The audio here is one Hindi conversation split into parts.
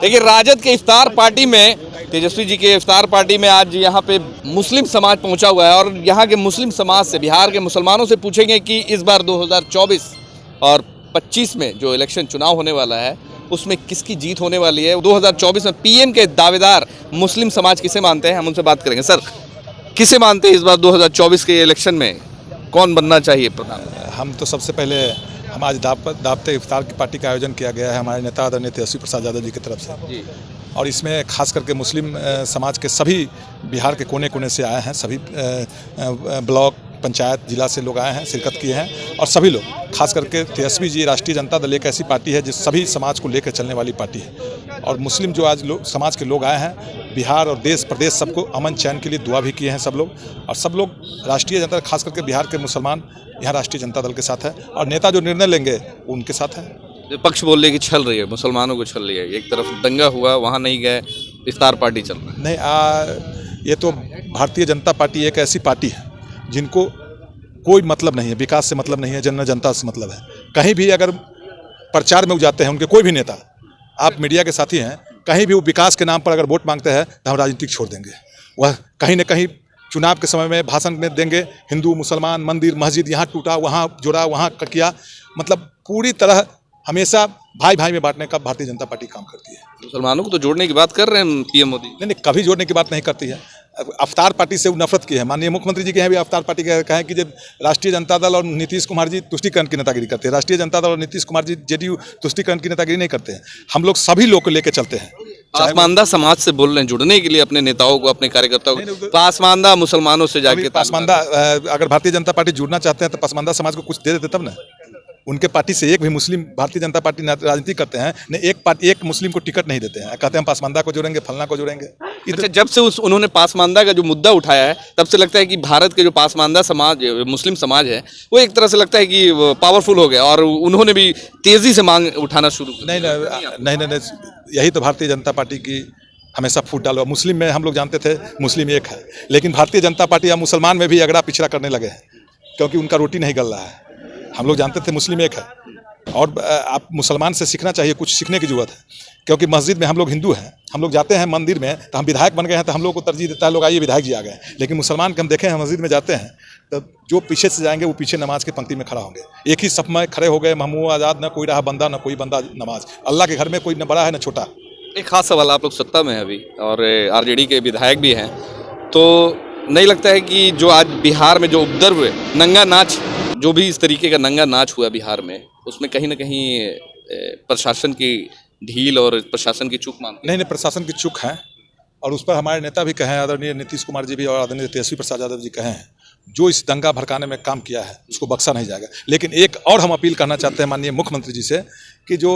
देखिए राजद के इफ्तार पार्टी में, तेजस्वी जी के इफ्तार पार्टी में आज यहाँ पे मुस्लिम समाज पहुंचा हुआ है और यहाँ के मुस्लिम समाज से, बिहार के मुसलमानों से पूछेंगे कि इस बार 2024 और 25 में जो इलेक्शन चुनाव होने वाला है उसमें किसकी जीत होने वाली है। 2024 में पीएम के दावेदार मुस्लिम समाज किसे मानते हैं, हम उनसे बात करेंगे। सर, किसे मानते हैं इस बार 2024 के इलेक्शन में कौन बनना चाहिए प्रधानमंत्री? हम तो सबसे पहले हम आज दावते इफ्तार की पार्टी का आयोजन किया गया है हमारे नेता आदरणीय तेजस्वी प्रसाद यादव जी की तरफ से जी। और इसमें खास करके मुस्लिम समाज के सभी बिहार के कोने कोने से आए हैं, सभी ब्लॉक पंचायत जिला से लोग आए हैं, शिरकत किए हैं। और सभी लोग खास करके तेजस्वी जी, राष्ट्रीय जनता दल एक ऐसी पार्टी है जिस सभी समाज को लेकर चलने वाली पार्टी है। और मुस्लिम जो आज समाज के लोग आए हैं, बिहार और देश प्रदेश सबको अमन चैन के लिए दुआ भी किए हैं सब लोग। और सब लोग राष्ट्रीय जनता, खास करके बिहार के मुसलमान यहाँ राष्ट्रीय जनता दल के साथ है और नेता जो निर्णय लेंगे वो उनके साथ है। विपक्ष बोल रहे कि छल रही है, मुसलमानों को छल रही है, एक तरफ दंगा हुआ वहाँ नहीं गए, इफ्तार पार्टी चल रहा है। नहीं, ये तो भारतीय जनता पार्टी एक ऐसी पार्टी है जिनको कोई मतलब नहीं है, विकास से मतलब नहीं है, जनता से मतलब है। कहीं भी अगर प्रचार में जाते हैं उनके कोई भी नेता, आप मीडिया के साथी हैं, कहीं भी वो विकास के नाम पर अगर वोट मांगते हैं तो हम राजनीति छोड़ देंगे। वह कहीं न कहीं चुनाव के समय में भाषण में देंगे, हिंदू मुसलमान मंदिर मस्जिद यहाँ टूटा वहाँ जोड़ा वहाँ किया, मतलब पूरी तरह हमेशा भाई भाई में बांटने का भारतीय जनता पार्टी काम करती है। मुसलमानों को तो जोड़ने की बात कर रहे हैं पीएम मोदी। नहीं, कभी जोड़ने की बात नहीं करती है। अफ्तार पार्टी से वो नफरत की है। माननीय मुख्यमंत्री जी के यहाँ भी अफ्तार पार्टी का कहें कि जब राष्ट्रीय जनता दल और नीतीश कुमार जी तुष्टिकरण की नेतागिरी करते हैं, राष्ट्रीय जनता दल और नीतीश कुमार जी जेडीयू तुष्टिकरण की नेतागिरी नहीं करते हैं। हम लोग सभी लोग को लेकर चलते हैं। पासमानदा समाज से बोल रहे हैं जुड़ने के लिए अपने नेताओं को, अपने कार्यकर्ताओं को, पासमानदा मुसलमानों से जाके। पासमानदा अगर भारतीय जनता पार्टी जुड़ना चाहते हैं तो पासमानदा समाज को कुछ दे देते तब ना। उनके पार्टी से एक भी मुस्लिम भारतीय जनता पार्टी राजनीति करते हैं नहीं, एक मुस्लिम को टिकट नहीं देते हैं, कहते हैं पासमानदा को जोड़ेंगे, फलना को जोड़ेंगे। अच्छा, जब से उन्होंने पासमानदा का जो मुद्दा उठाया है तब से लगता है कि भारत के जो पासमानदा समाज मुस्लिम समाज है वो एक तरह से लगता है कि पावरफुल हो गया और उन्होंने भी तेजी से मांग उठाना शुरू कर। नहीं, यही तो भारतीय जनता पार्टी की हमेशा फूट डालो। मुस्लिम में हम लोग जानते थे मुस्लिम एक है, लेकिन भारतीय जनता पार्टी अब मुसलमान में भी अगड़ा पिछड़ा करने लगे हैं क्योंकि उनका रोटी नहीं गल रहा है। हम लोग जानते थे मुस्लिम एक है और आप मुसलमान से सीखना चाहिए, कुछ सीखने की जरूरत है क्योंकि मस्जिद में हम लोग हिंदू हैं, हम लोग जाते हैं मंदिर में तो हम विधायक बन गए हैं तो हम लोग को तरजीह देता है लोग, आइए विधायक जी आ गए। लेकिन मुसलमान के हम देखे हैं मस्जिद में जाते हैं तो जो पीछे से जाएंगे वो पीछे नमाज की पंक्ति में खड़ा होंगे, एक ही सफ में खड़े हो गए, महमूद आज़ाद, न कोई रहा बंदा न कोई बंदा नमाज। अल्लाह के घर में कोई न बड़ा है न छोटा। एक खास सवाल, आप लोग सत्ता में हैं अभी और आरजेडी के विधायक भी हैं, तो नहीं लगता है कि जो आज बिहार में जो उपद्रव हुए, नंगा नाच, जो भी इस तरीके का नंगा नाच हुआ बिहार में, उसमें कहीं ना कहीं प्रशासन की ढील और प्रशासन की चूक मानते? नहीं, प्रशासन की चूक है और उस पर हमारे नेता भी कहे हैं, आदरणीय नीतीश कुमार जी भी और आदरणीय तेजस्वी प्रसाद यादव जी कहे हैं, जो इस दंगा भड़काने में काम किया है उसको बख्शा नहीं जाएगा। लेकिन एक और हम अपील करना चाहते हैं माननीय मुख्यमंत्री जी से कि जो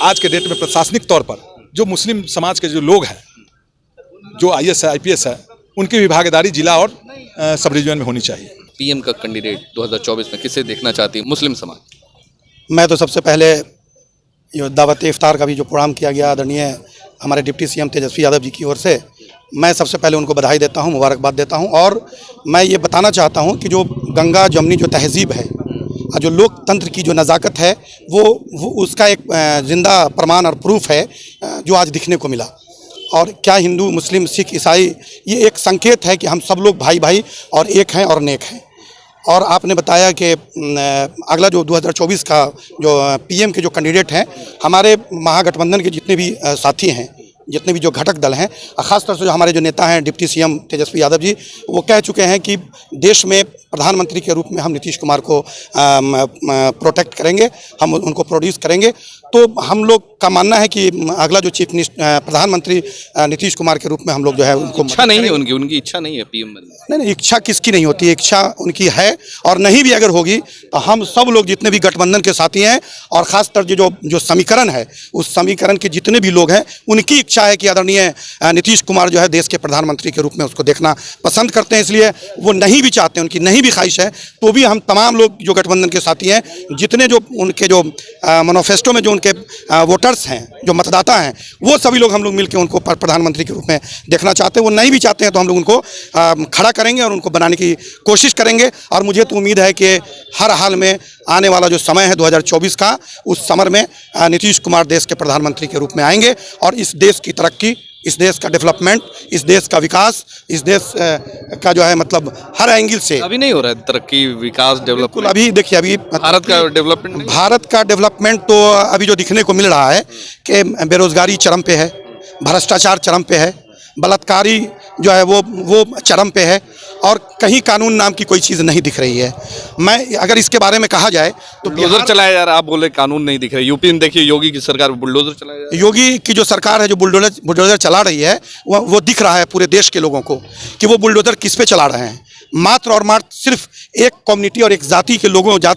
आज के डेट में प्रशासनिक तौर पर जो मुस्लिम समाज के जो लोग हैं, जो IAS है IPS है, उनकी भी भागीदारी जिला और सब रीजन में होनी चाहिए। पीएम का कैंडिडेट 2024 में किसे देखना चाहती है मुस्लिम समाज? मैं तो सबसे पहले ये दावत इफ्तार का भी जो प्रोग्राम किया गया आदरणीय हमारे डिप्टी CM तेजस्वी यादव जी की ओर से, मैं सबसे पहले उनको बधाई देता हूं, मुबारकबाद देता हूं। और मैं ये बताना चाहता हूं कि जो गंगा जमुनी जो तहजीब है, जो लोकतंत्र की जो नज़ाकत है, वो उसका एक ज़िंदा प्रमाण और प्रूफ है जो आज दिखने को मिला। और क्या हिंदू मुस्लिम सिख ईसाई, ये एक संकेत है कि हम सब लोग भाई भाई और एक हैं और नेक हैं। और आपने बताया कि अगला जो 2024 का जो PM के जो कैंडिडेट हैं, हमारे महागठबंधन के जितने भी साथी हैं, जितने भी जो घटक दल हैं, ख़ासतौर से जो हमारे जो नेता हैं डिप्टी CM तेजस्वी यादव जी, वो कह चुके हैं कि देश में प्रधानमंत्री के रूप में हम नीतीश कुमार को प्रोटेक्ट करेंगे, हम उनको प्रोड्यूस करेंगे। तो हम लोग का मानना है कि अगला जो प्रधानमंत्री नीतीश कुमार के रूप में हम लोग जो है उनको इच्छा नहीं है, उनकी इच्छा नहीं है PM बनने। नहीं, इच्छा किसकी नहीं होती है, इच्छा उनकी है। और नहीं भी अगर होगी तो हम सब लोग जितने भी गठबंधन के साथी हैं और ख़ासतौर जो समीकरण है, उस समीकरण के जितने भी लोग हैं, उनकी इच्छा इच्छा है कि आदरणीय नीतीश कुमार जो है देश के प्रधानमंत्री के रूप में उसको देखना पसंद करते हैं। इसलिए वो नहीं भी चाहते हैं, उनकी नहीं भी ख्वाहिश है, तो भी हम तमाम लोग जो गठबंधन के साथी हैं, जितने जो उनके जो मैनिफेस्टो में जो उनके वोटर्स हैं, जो मतदाता हैं, वो सभी लोग हम लोग मिलकर उनको प्रधानमंत्री के रूप में देखना चाहते हैं। वो नहीं भी चाहते हैं तो हम लोग उनको खड़ा करेंगे और उनको बनाने की कोशिश करेंगे। और मुझे तो उम्मीद है कि हर हाल में आने वाला जो समय है 2024 का, उस समय में नीतीश कुमार देश के प्रधानमंत्री के रूप में आएंगे और इस देश की तरक्की, इस देश का डेवलपमेंट, इस देश का विकास, इस देश का जो है मतलब हर एंगल से अभी नहीं हो रहा है तरक्की, विकास, डेवलपमेंट। अभी देखिए, अभी भारत का डेवलपमेंट तो अभी जो दिखने को मिल रहा है कि बेरोजगारी चरम पे है, भ्रष्टाचार चरम पे है, बलात्कारी जो है वो चरम पे है और कहीं कानून नाम की कोई चीज़ नहीं दिख रही है। मैं अगर इसके बारे में कहा जाए तो बुलडोजर चलाया जा रहा है, आप बोले कानून नहीं दिख रहे। यूपी में देखिए योगी की सरकार बुलडोजर चलाया जा रहा है। योगी की जो सरकार है जो बुलडोजर चला रही है, वो दिख रहा है पूरे देश के लोगों को कि वो बुलडोजर किस पे चला रहे हैं। मात्र और मात्र सिर्फ एक कम्युनिटी और एक जात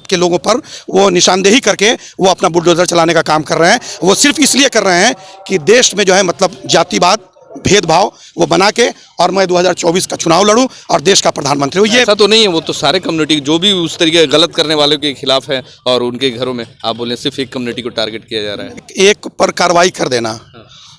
के लोगों पर वो निशानदेही करके वो अपना बुलडोजर चलाने का काम कर रहे हैं। वो सिर्फ इसलिए कर रहे हैं कि देश में जो है मतलब जातिवाद, भेदभाव वो बना के और मैं 2024 का चुनाव लड़ूं और देश का प्रधानमंत्री हूं। ये ऐसा तो नहीं है, वो तो सारे कम्युनिटी जो भी उस तरीके गलत करने वालों के खिलाफ है और उनके घरों में आप बोले सिर्फ एक कम्युनिटी को टारगेट किया जा रहा है। एक पर कार्रवाई कर देना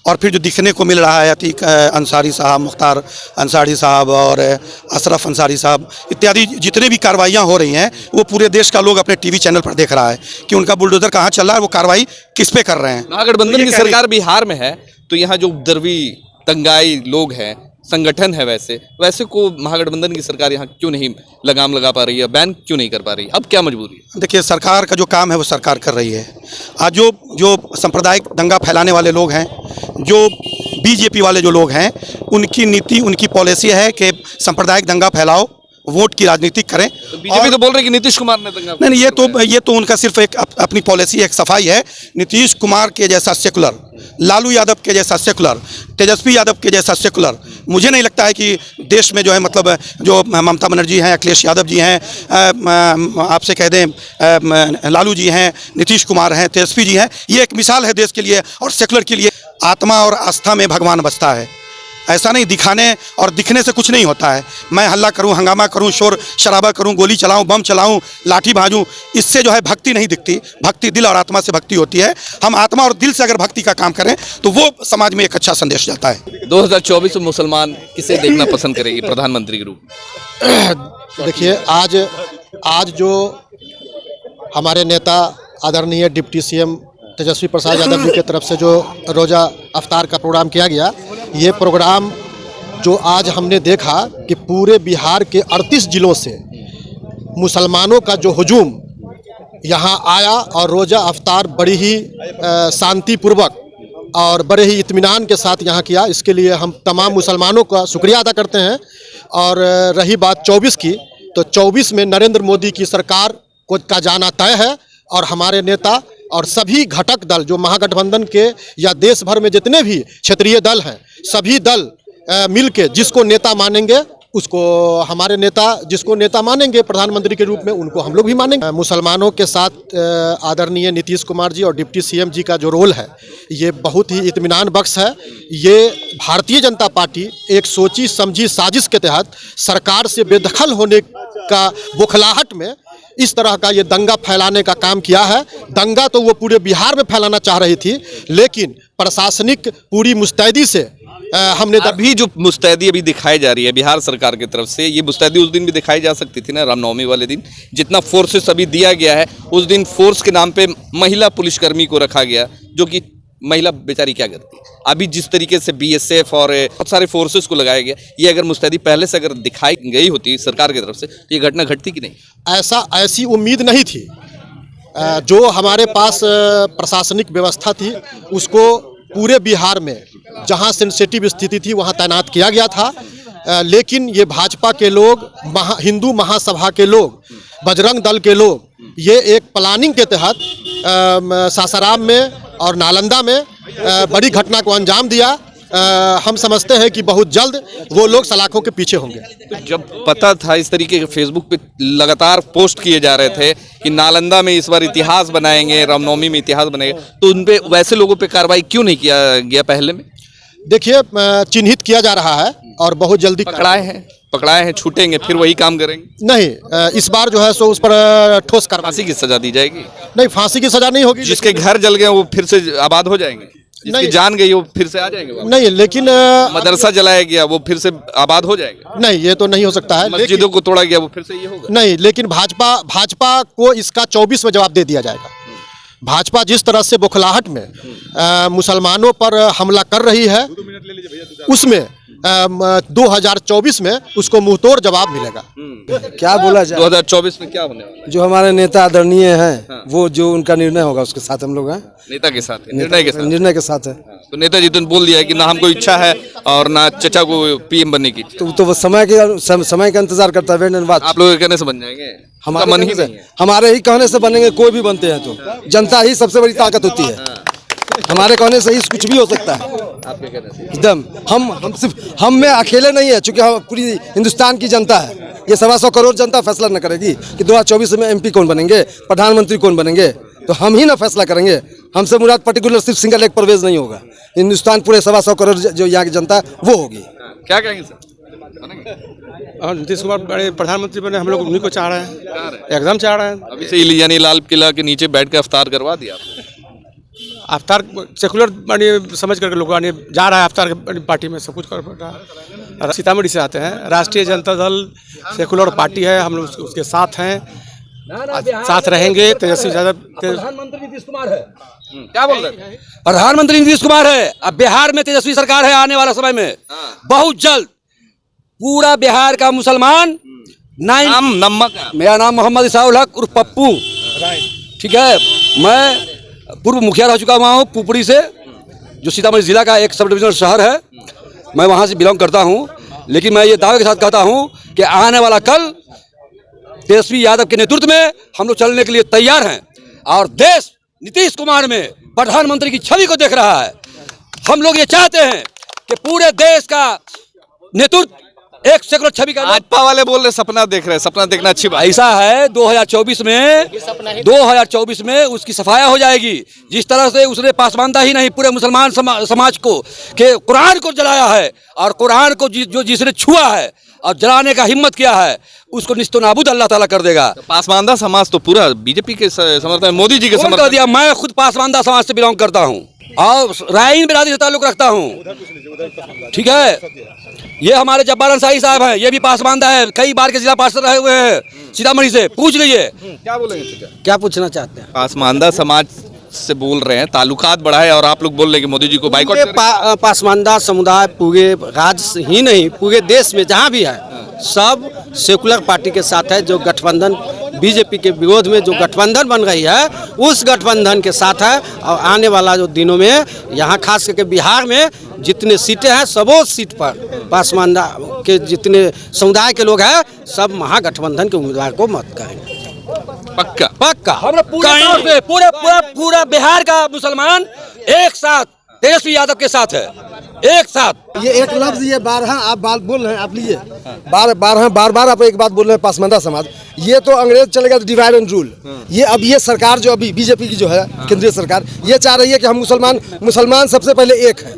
और फिर जो दिखने को मिल रहा है अतीक अंसारी साहब, मुख्तार अंसारी साहब और अशरफ अंसारी साहब इत्यादि जितने भी कार्रवाइयाँ हो रही हैं, वो पूरे देश का लोग अपने टीवी चैनल पर देख रहा है कि उनका बुलडोजर कहाँ चल रहा है, वो कार्रवाई किस पे कर रहे हैं। महागठबंधन की सरकार बिहार में है तो यहाँ जो उपद्रवी दंगाई लोग हैं, संगठन है, वैसे को महागठबंधन की सरकार यहाँ क्यों नहीं लगाम लगा पा रही है, बैन क्यों नहीं कर पा रही है? अब क्या मजबूरी है? देखिए, सरकार का जो काम है वो सरकार कर रही है। आज जो सांप्रदायिक दंगा फैलाने वाले लोग हैं, जो बीजेपी वाले जो लोग हैं, उनकी नीति, उनकी पॉलिसी है कि सांप्रदायिक दंगा फैलाओ, वोट की राजनीति करें। तो बीजेपी तो बोल रही कि नीतीश कुमार ने दंगा नहीं, ये तो उनका सिर्फ एक अपनी पॉलिसी, एक सफाई है। नीतीश कुमार के जैसा सेकुलर, लालू यादव के जैसा सेकुलर, तेजस्वी यादव के जैसा सेकुलर मुझे नहीं लगता है कि देश में जो है मतलब जो ममता बनर्जी हैं, अखिलेश यादव जी हैं, आपसे कह दें लालू जी हैं, नीतीश कुमार हैं, तेजस्वी जी हैं, ये एक मिसाल है देश के लिए और सेकुलर के लिए। आत्मा और आस्था में भगवान बसता है। ऐसा नहीं दिखाने और दिखने से कुछ नहीं होता है। मैं हल्ला करूं, हंगामा करूं, शोर शराबा करूं, गोली चलाऊं, बम चलाऊं, लाठी भाजूं, इससे जो है भक्ति नहीं दिखती। भक्ति दिल और आत्मा से भक्ति होती है। हम आत्मा और दिल से अगर भक्ति का काम करें तो वो समाज में एक अच्छा संदेश जाता है। 2024 में मुसलमान किसे देखना पसंद करेगी प्रधानमंत्री के रूप में? देखिए, आज जो हमारे नेता आदरणीय डिप्टी सीएम तेजस्वी प्रसाद यादव जी की तरफ से जो रोज़ा अफ्तार का प्रोग्राम किया गया, ये प्रोग्राम जो आज हमने देखा कि पूरे बिहार के 38 जिलों से मुसलमानों का जो हुजूम यहाँ आया और रोज़ा अफ्तार बड़ी ही शांतिपूर्वक और बड़े ही इत्मीनान के साथ यहाँ किया, इसके लिए हम तमाम मुसलमानों का शुक्रिया अदा करते हैं। और रही बात 24 की, तो 24 में नरेंद्र मोदी की सरकार का जाना तय है और हमारे नेता और सभी घटक दल जो महागठबंधन के या देश भर में जितने भी क्षेत्रीय दल हैं, सभी दल मिलके जिसको नेता मानेंगे उसको हमारे नेता, जिसको नेता मानेंगे प्रधानमंत्री के रूप में, उनको हम लोग भी मानेंगे। मुसलमानों के साथ आदरणीय नीतीश कुमार जी और डिप्टी सीएम जी का जो रोल है, ये बहुत ही इत्मीनान बख्श है। ये भारतीय जनता पार्टी एक सोची समझी साजिश के तहत सरकार से बेदखल होने का बौखलाहट में इस तरह का ये दंगा फैलाने का काम किया है। दंगा तो वो पूरे बिहार में फैलाना चाह रही थी, लेकिन प्रशासनिक पूरी मुस्तैदी से हमने अभी जो मुस्तैदी अभी दिखाई जा रही है बिहार सरकार की तरफ से, ये मुस्तैदी उस दिन भी दिखाई जा सकती थी ना, रामनवमी वाले दिन। जितना फोर्सेस अभी दिया गया है, उस दिन फोर्स के नाम पे महिला पुलिसकर्मी को रखा गया, जो कि महिला बेचारी क्या करती है। अभी जिस तरीके से बीएसएफ और बहुत सारे फोर्सेस को लगाया गया, ये अगर मुस्तैदी पहले से अगर दिखाई गई होती सरकार की तरफ से तो ये घटना घटती कि नहीं? ऐसी उम्मीद नहीं थी। जो हमारे पास प्रशासनिक व्यवस्था थी उसको पूरे बिहार में जहां सेंसिटिव स्थिति थी वहां तैनात किया गया था। लेकिन ये भाजपा के लोग, हिंदू महासभा के लोग, बजरंग दल के लोग, ये एक प्लानिंग के तहत सासाराम में और नालंदा में बड़ी घटना को अंजाम दिया। हम समझते हैं कि बहुत जल्द वो लोग सलाखों के पीछे होंगे। तो जब पता था इस तरीके के फेसबुक पे लगातार पोस्ट किए जा रहे थे कि नालंदा में इस बार इतिहास बनाएंगे, रामनवमी में इतिहास बनेगा, तो उन पे वैसे लोगों पे कार्रवाई क्यों नहीं किया गया पहले में? देखिए चिन्हित किया जा रहा है और बहुत जल्दी पकड़ाए हैं, छूटेंगे फिर वही काम करेंगे? नहीं, इस बार जो है सो उस पर ठोस कार्रवाई। फांसी की सजा दी जाएगी? नहीं, फांसी की सजा नहीं होगी। जिसके घर जल गए वो फिर से आबाद हो जाएंगे? जिसकी जान गई वो फिर से आ जाएंगे वापस? नहीं, लेकिन मदरसा जलाया गया वो फिर से आबाद हो जाएगा? नहीं, ये तो नहीं हो सकता है। मस्जिदों को तोड़ा गया वो फिर से ये होगा? नहीं, लेकिन भाजपा को इसका 24 में जवाब दे दिया जाएगा। भाजपा जिस तरह से बौखलाहट में मुसलमानों पर हमला कर रही है, उसमें 2024 में उसको मुंहतोड़ जवाब मिलेगा। क्या बोला जाए? 2024 में क्या होने वाला है? जो हमारे नेता आदरणीय हैं वो जो उनका निर्णय होगा उसके साथ हम लोग हैं। नेता के साथ है, निर्णय के साथ है। तो नेताजी तो बोल दिया है कि ना हमको इच्छा है और ना चचा को पीएम बनने की। तो वो समय का इंतजार करता है। आप लोग कहने से बन जाएंगे? हमारे मन ही से, हमारे ही कहने से बनेंगे। कोई भी बनते हैं तो जनता ही सबसे बड़ी ताकत होती है। हमारे कहने से ही कुछ भी हो सकता है। आपके कहने से एकदम हम सिर्फ हम में अकेले नहीं है, चूंकि हम पूरी हिंदुस्तान की जनता है। ये 125 करोड़ जनता फैसला न करेगी कि 2024 में MP कौन बनेंगे, प्रधानमंत्री कौन बनेंगे, तो हम ही ना फैसला करेंगे। हमसे मुराद पर्टिकुलर सिर्फ सिंगल एक परवेज नहीं होगा। हिंदुस्तान पूरे 125 करोड़ जो यहाँ की जनता वो होगी। क्या कहेंगे सर? और नीतीश कुमार बड़े प्रधानमंत्री बने, हम लोग उन्हीं को चाह रहे हैं, एकदम चाह रहे हैं। अभी से यानी लाल किला के नीचे बैठ के अफ्तार करवा दिया अफ्तार सेकुलर समझ करके लोग जा रहा है अफ्तार पार्टी में, सब कुछ कर रहा है। सीतामढ़ी से आते हैं, राष्ट्रीय जनता दल सेकुलर पार्टी है, हम लोग उसके साथ हैं, साथ रहेंगे। तेजस्वी यादव प्रधानमंत्री नीतीश कुमार है। क्या बोल रहे हैं? प्रधानमंत्री नीतीश कुमार है। अब बिहार में तेजस्वी सरकार है आने वाला समय में। बहुत जल्द पूरा बिहार का मुसलमान मेरा नाम मोहम्मद इसाउल हक उर्फ पप्पू, ठीक है। मैं पूर्व मुखिया रह चुका हुआ हूँ पुपड़ी से, जो सीतामढ़ी जिला का एक सब डिविजनल शहर है। मैं वहाँ से बिलोंग करता हूँ। लेकिन मैं ये दावे के साथ कहता हूँ कि आने वाला कल तेजस्वी यादव के नेतृत्व में हम लोग चलने के लिए तैयार हैं। और देश नीतीश कुमार में प्रधानमंत्री की छवि को देख रहा है। हम लोग ये चाहते हैं कि पूरे देश का नेतृत्व एक सेकुलर छवि का। भाजपा वाले बोल रहे सपना देख रहे हैं, सपना देखना अच्छी बात। ऐसा है 2024 में उसकी सफाया हो जाएगी। जिस तरह से उसने पासमानदा ही नहीं पूरे मुसलमान समाज को के कुरान को जलाया है, और कुरान को जो जिसने छुआ है और जलाने का हिम्मत किया है, उसको निस्तनाबूद अल्लाह ताला कर देगा। तो पासमानदा समाज तो पूरा बीजेपी के समर्थन, मोदी जी के समर्थन दिया। मैं खुद पासमानदा समाज से बिलोंग करता हूँ और राइन बिरादरी से ताल्लुक रखता हूँ, ठीक है। ये हमारे जब्बार अंसारी साहब हैं, ये भी पासमानदा है, कई बार के जिला पार्षद रहे हुए हैं सीतामढ़ी से। पूछ लीजिए क्या बोलेंगे, क्या पूछना चाहते हैं। पासमानदा समाज से बोल रहे हैं ताल्लुकात बढ़ाए, और आप लोग बोल रहे हैं कि मोदी जी को बाइकआउट। पासमानदा समुदाय पूरे राज्य ही नहीं पूरे देश में जहाँ भी है सब सेकुलर पार्टी के साथ है। जो गठबंधन बीजेपी के विरोध में जो गठबंधन बन रही है उस गठबंधन के साथ है। और आने वाला जो दिनों में यहाँ खास करके बिहार में जितने सीटें हैं सबों सीट पर पासमानदा के जितने समुदाय के लोग हैं सब महागठबंधन के उम्मीदवार को मत करेंगे। पक्का पक्का हम पूरा बिहार का मुसलमान एक साथ तेजस्वी यादव के साथ है, एक साथ। ये एक लफ्ज ये 12 आप बात बोल रहे हैं, आप लिए बार आप एक बात बोल रहे हैं पासमानदा समाज। ये तो अंग्रेज चलेगा तो डिवाइड एंड रूल। ये अब ये सरकार जो अभी बीजेपी की जो है केंद्रीय सरकार, ये चाह रही है कि हम मुसलमान सबसे पहले एक है,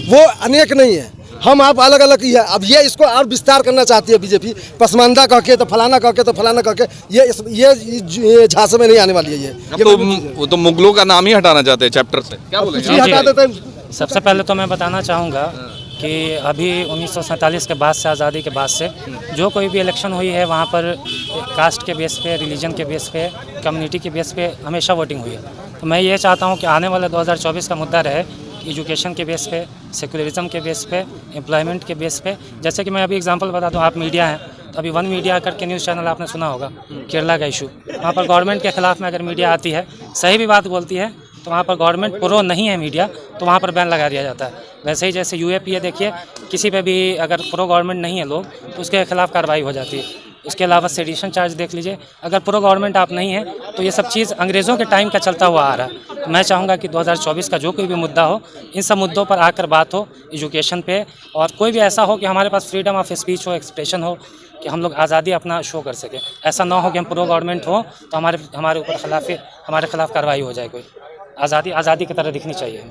वो अनेक नहीं है। हम आप अलग अलग ही है। अब ये इसको और विस्तार करना चाहती है बीजेपी, पसमानदा कह के तो फलाना कह के तो फलाना कह के। ये झांसे में नहीं आने वाली है। ये तो वो तो मुगलों का नाम ही हटाना चाहते हैं चैप्टर से। क्या बोलेंगे? हटा देते हैं। सबसे पहले तो मैं बताना चाहूँगा कि अभी 1947 के बाद से, आज़ादी के बाद से जो कोई भी इलेक्शन हुई है वहाँ पर कास्ट के बेस पे, रिलीजन के बेस पे, कम्युनिटी के बेस पे हमेशा वोटिंग हुई है। तो मैं ये चाहता हूँ कि आने वाले 2024 का मुद्दा रहे एजुकेशन के बेस पे, सेकुलरिज्म के बेस पे, एम्प्लॉयमेंट के बेस पे। जैसे कि मैं अभी एग्जांपल बता दूं, आप मीडिया हैं तो अभी वन मीडिया करके न्यूज़ चैनल आपने सुना होगा, केरला का इशू। वहाँ पर गवर्नमेंट के खिलाफ में अगर मीडिया आती है, सही भी बात बोलती है, तो वहाँ पर गवर्नमेंट प्रो नहीं है मीडिया, तो वहाँ पर बैन लगा दिया जाता है। वैसे ही जैसे UAP देखिए, किसी पे भी अगर प्रो गवर्नमेंट नहीं है लोग तो उसके खिलाफ कार्रवाई हो जाती है। इसके अलावा सेडिशन चार्ज देख लीजिए, अगर प्रो गवर्नमेंट आप नहीं है तो ये सब चीज़ अंग्रेज़ों के टाइम का चलता हुआ आ रहा है। तो मैं चाहूँगा कि 2024 का जो कोई भी मुद्दा हो, इन सब मुद्दों पर आकर बात हो एजुकेशन पे, और कोई भी ऐसा हो कि हमारे पास फ्रीडम ऑफ स्पीच हो, एक्सप्रेशन हो, कि हम लोग आज़ादी अपना शो कर सकें। ऐसा ना हो कि हम प्रो गवर्नमेंट हो तो हमारे ऊपर हमारे खिलाफ कार्रवाई हो जाए। कोई आज़ादी की तरह दिखनी चाहिए।